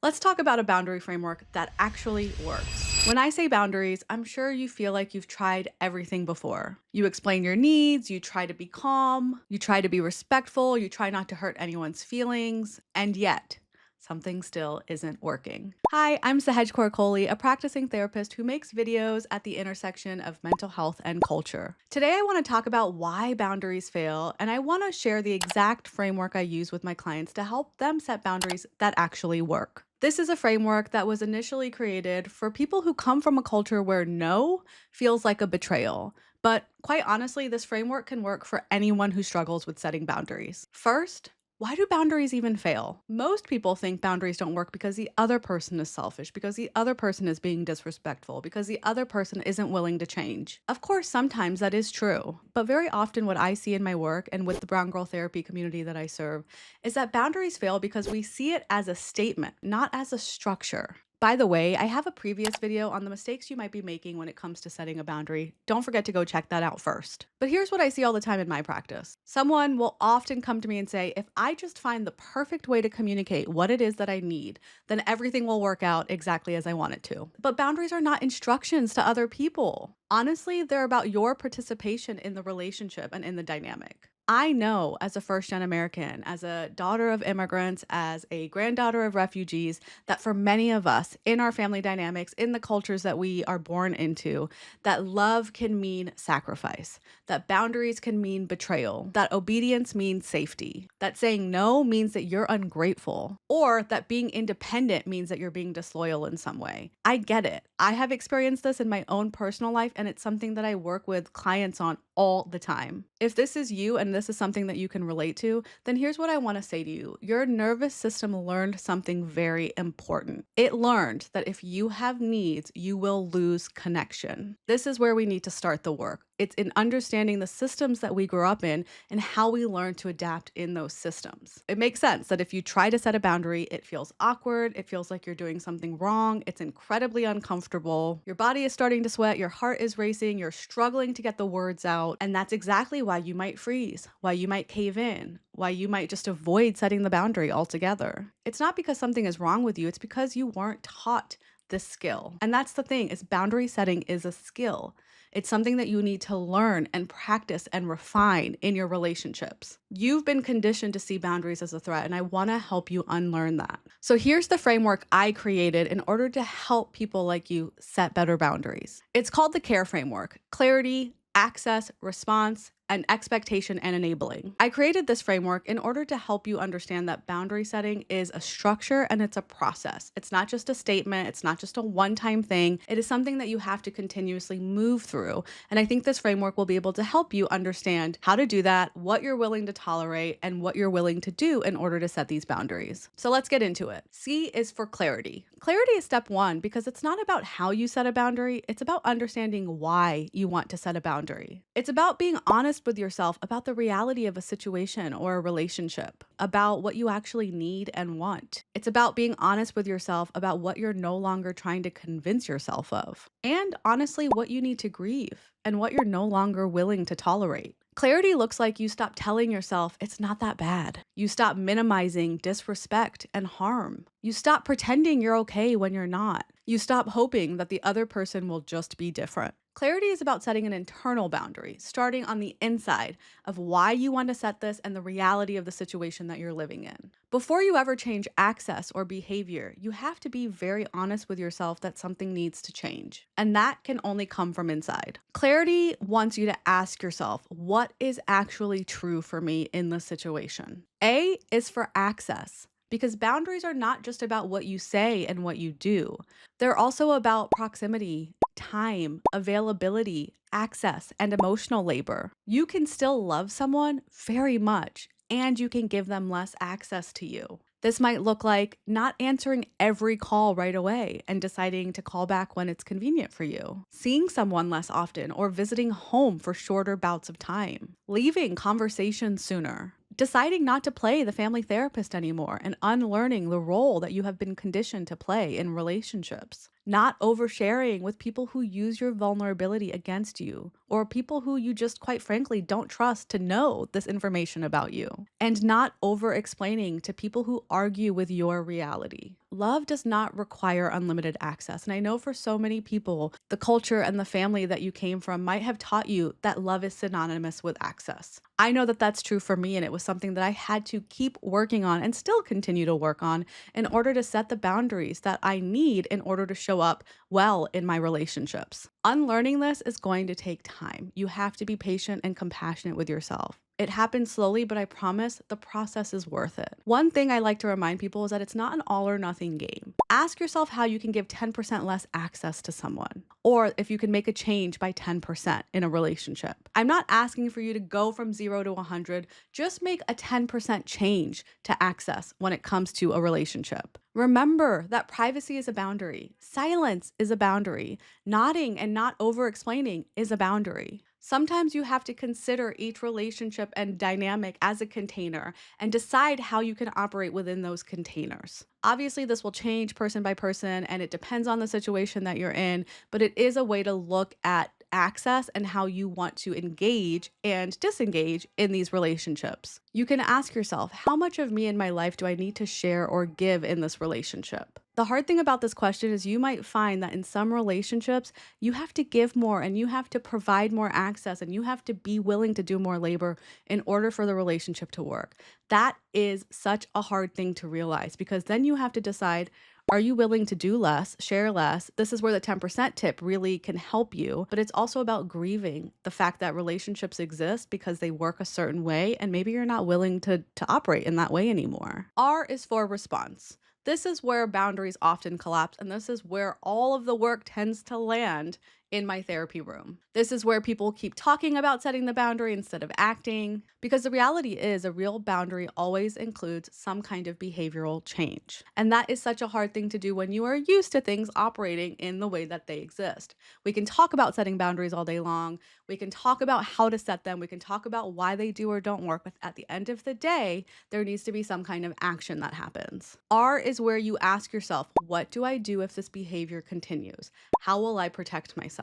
Let's talk about a boundary framework that actually works. When I say boundaries, I'm sure you feel like you've tried everything before. You explain your needs, you try to be calm, you try to be respectful, you try not to hurt anyone's feelings, and yet something still isn't working. Hi, I'm Sahaj Kaur Kohli, a practicing therapist who makes videos at the intersection of mental health and culture. Today, I want to talk about why boundaries fail, and I want to share the exact framework I use with my clients to help them set boundaries that actually work. This is a framework that was initially created for people who come from a culture where no feels like a betrayal. But quite honestly, this framework can work for anyone who struggles with setting boundaries. First, why do boundaries even fail? Most people think boundaries don't work because the other person is selfish, because the other person is being disrespectful, because the other person isn't willing to change. Of course, sometimes that is true, but very often what I see in my work and with the Brown Girl Therapy community that I serve is that boundaries fail because we see it as a statement, not as a structure. By the way, I have a previous video on the mistakes you might be making when it comes to setting a boundary. Don't forget to go check that out first. But here's what I see all the time in my practice. Someone will often come to me and say, if I just find the perfect way to communicate what it is that I need, then everything will work out exactly as I want it to. But boundaries are not instructions to other people. Honestly, they're about your participation in the relationship and in the dynamic. I know as a first-gen American, as a daughter of immigrants, as a granddaughter of refugees, that for many of us in our family dynamics, in the cultures that we are born into, that love can mean sacrifice, that boundaries can mean betrayal, that obedience means safety, that saying no means that you're ungrateful, or that being independent means that you're being disloyal in some way. I get it. I have experienced this in my own personal life, and it's something that I work with clients on all the time. If this is you and this is something that you can relate to, then here's what I want to say to you. Your nervous system learned something very important. It learned that if you have needs, you will lose connection. This is where we need to start the work. It's in understanding the systems that we grew up in and how we learn to adapt in those systems. It makes sense that if you try to set a boundary, it feels awkward. It feels like you're doing something wrong. It's incredibly uncomfortable. Your body is starting to sweat. Your heart is racing. You're struggling to get the words out. And that's exactly why you might freeze, why you might cave in, why you might just avoid setting the boundary altogether. It's not because something is wrong with you. It's because you weren't taught this skill. And that's the thing, is boundary setting is a skill. It's something that you need to learn and practice and refine in your relationships. You've been conditioned to see boundaries as a threat, and I want to help you unlearn that. So here's the framework I created in order to help people like you set better boundaries. It's called the C.A.R.E framework: clarity, access, response, and expectation and enabling. I created this framework in order to help you understand that boundary setting is a structure and it's a process. It's not just a statement. It's not just a one-time thing. It is something that you have to continuously move through. And I think this framework will be able to help you understand how to do that, what you're willing to tolerate, and what you're willing to do in order to set these boundaries. So let's get into it. C is for clarity. Clarity is step one because it's not about how you set a boundary. It's about understanding why you want to set a boundary. It's about being honest with yourself about the reality of a situation or a relationship, about what you actually need and want. It's about being honest with yourself about what you're no longer trying to convince yourself of, and honestly, what you need to grieve and what you're no longer willing to tolerate. Clarity looks like you stop telling yourself it's not that bad. You stop minimizing disrespect and harm. You stop pretending you're okay when you're not. You stop hoping that the other person will just be different. Clarity is about setting an internal boundary, starting on the inside of why you want to set this and the reality of the situation that you're living in. Before you ever change access or behavior, you have to be very honest with yourself that something needs to change. And that can only come from inside. Clarity wants you to ask yourself, what is actually true for me in this situation? A is for access, because boundaries are not just about what you say and what you do. They're also about proximity, time, availability, access, and emotional labor. You can still love someone very much, and you can give them less access to you. This might look like not answering every call right away and deciding to call back when it's convenient for you, seeing someone less often or visiting home for shorter bouts of time, leaving conversations sooner, deciding not to play the family therapist anymore and unlearning the role that you have been conditioned to play in relationships. not oversharing with people who use your vulnerability against you, or people who you just quite frankly don't trust to know this information about you, and not over explaining to people who argue with your reality. Love does not require unlimited access. And I know for so many people, the culture and the family that you came from might have taught you that love is synonymous with access. I know that that's true for me, and it was something that I had to keep working on and still continue to work on in order to set the boundaries that I need in order to show up well in my relationships. Unlearning this is going to take time. You have to be patient and compassionate with yourself. It happens slowly, but I promise the process is worth it. One thing I like to remind people is that it's not an all or nothing game. Ask yourself how you can give 10% less access to someone, or if you can make a change by 10% in a relationship. I'm not asking for you to go from 0 to 100, just make a 10% change to access when it comes to a relationship. Remember that privacy is a boundary. Silence is a boundary. Nodding and not over explaining is a boundary. Sometimes you have to consider each relationship and dynamic as a container and decide how you can operate within those containers. Obviously, this will change person by person and it depends on the situation that you're in, but it is a way to look at access and how you want to engage and disengage in these relationships. You can ask yourself, how much of me in my life do I need to share or give in this relationship? The hard thing about this question is you might find that in some relationships, you have to give more and you have to provide more access and you have to be willing to do more labor in order for the relationship to work. That is such a hard thing to realize because then you have to decide, are you willing to do less, share less? This is where the 10% tip really can help you, but it's also about grieving the fact that relationships exist because they work a certain way and maybe you're not willing to operate in that way anymore. R is for response. This is where boundaries often collapse, and this is where all of the work tends to land in my therapy room. This is where people keep talking about setting the boundary instead of acting, because the reality is a real boundary always includes some kind of behavioral change. And that is such a hard thing to do when you are used to things operating in the way that they exist. We can talk about setting boundaries all day long. We can talk about how to set them. We can talk about why they do or don't work. But at the end of the day, there needs to be some kind of action that happens. R is where you ask yourself, what do I do if this behavior continues? How will I protect myself?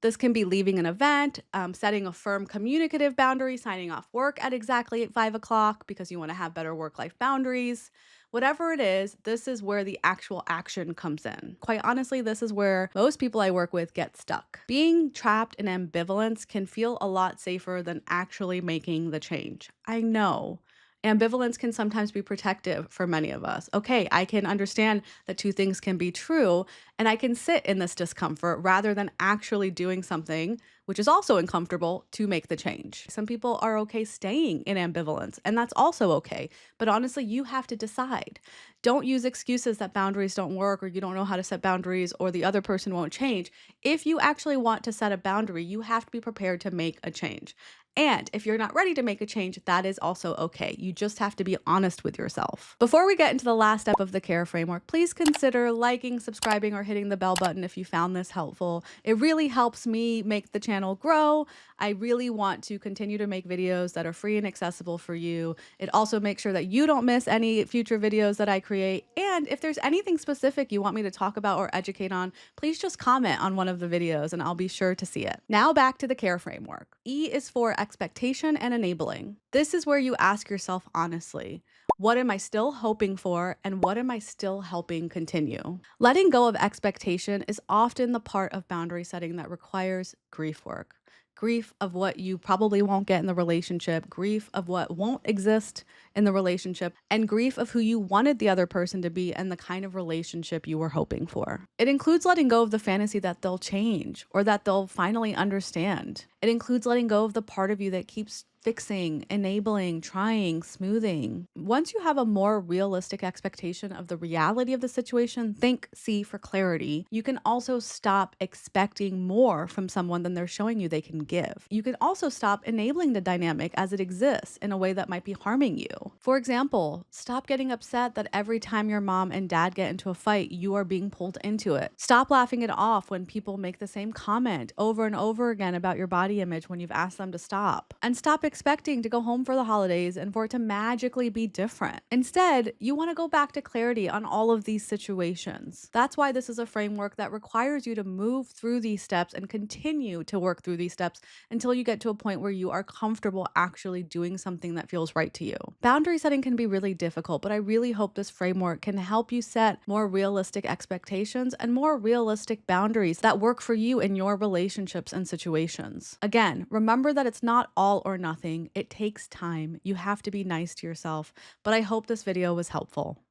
This can be leaving an event, setting a firm communicative boundary, signing off work at exactly 5 o'clock because you want to have better work-life boundaries. Whatever it is, this is where the actual action comes in. Quite honestly, this is where most people I work with get stuck. Being trapped in ambivalence can feel a lot safer than actually making the change. I know. Ambivalence can sometimes be protective for many of us. Okay, I can understand that two things can be true, and I can sit in this discomfort rather than actually doing something, which is also uncomfortable, to make the change. Some people are okay staying in ambivalence, and that's also okay. But honestly, you have to decide. Don't use excuses that boundaries don't work or you don't know how to set boundaries or the other person won't change. If you actually want to set a boundary, you have to be prepared to make a change. And if you're not ready to make a change, that is also okay. You just have to be honest with yourself. Before we get into the last step of the C.A.R.E framework, please consider liking, subscribing, or hitting the bell button if you found this helpful. It really helps me make the channel grow. I really want to continue to make videos that are free and accessible for you. It also makes sure that you don't miss any future videos that I create. And if there's anything specific you want me to talk about or educate on, please just comment on one of the videos and I'll be sure to see it. Now back to the C.A.R.E framework. E is for expectation and enabling. This is where you ask yourself honestly, what am I still hoping for and what am I still helping continue? Letting go of expectation is often the part of boundary setting that requires grief work. Grief of what you probably won't get in the relationship, grief of what won't exist in the relationship, and grief of who you wanted the other person to be and the kind of relationship you were hoping for. It includes letting go of the fantasy that they'll change or that they'll finally understand. It includes letting go of the part of you that keeps fixing, enabling, trying, smoothing. Once you have a more realistic expectation of the reality of the situation, think C for clarity. You can also stop expecting more from someone than they're showing you they can give. You can also stop enabling the dynamic as it exists in a way that might be harming you. For example, stop getting upset that every time your mom and dad get into a fight, you are being pulled into it. Stop laughing it off when people make the same comment over and over again about your body image when you've asked them to stop. And stop expecting to go home for the holidays and for it to magically be different. Instead, you want to go back to clarity on all of these situations. That's why this is a framework that requires you to move through these steps and continue to work through these steps until you get to a point where you are comfortable actually doing something that feels right to you. Boundary setting can be really difficult, but I really hope this framework can help you set more realistic expectations and more realistic boundaries that work for you in your relationships and situations. Again, remember that it's not all or nothing. It takes time. You have to be nice to yourself, but I hope this video was helpful.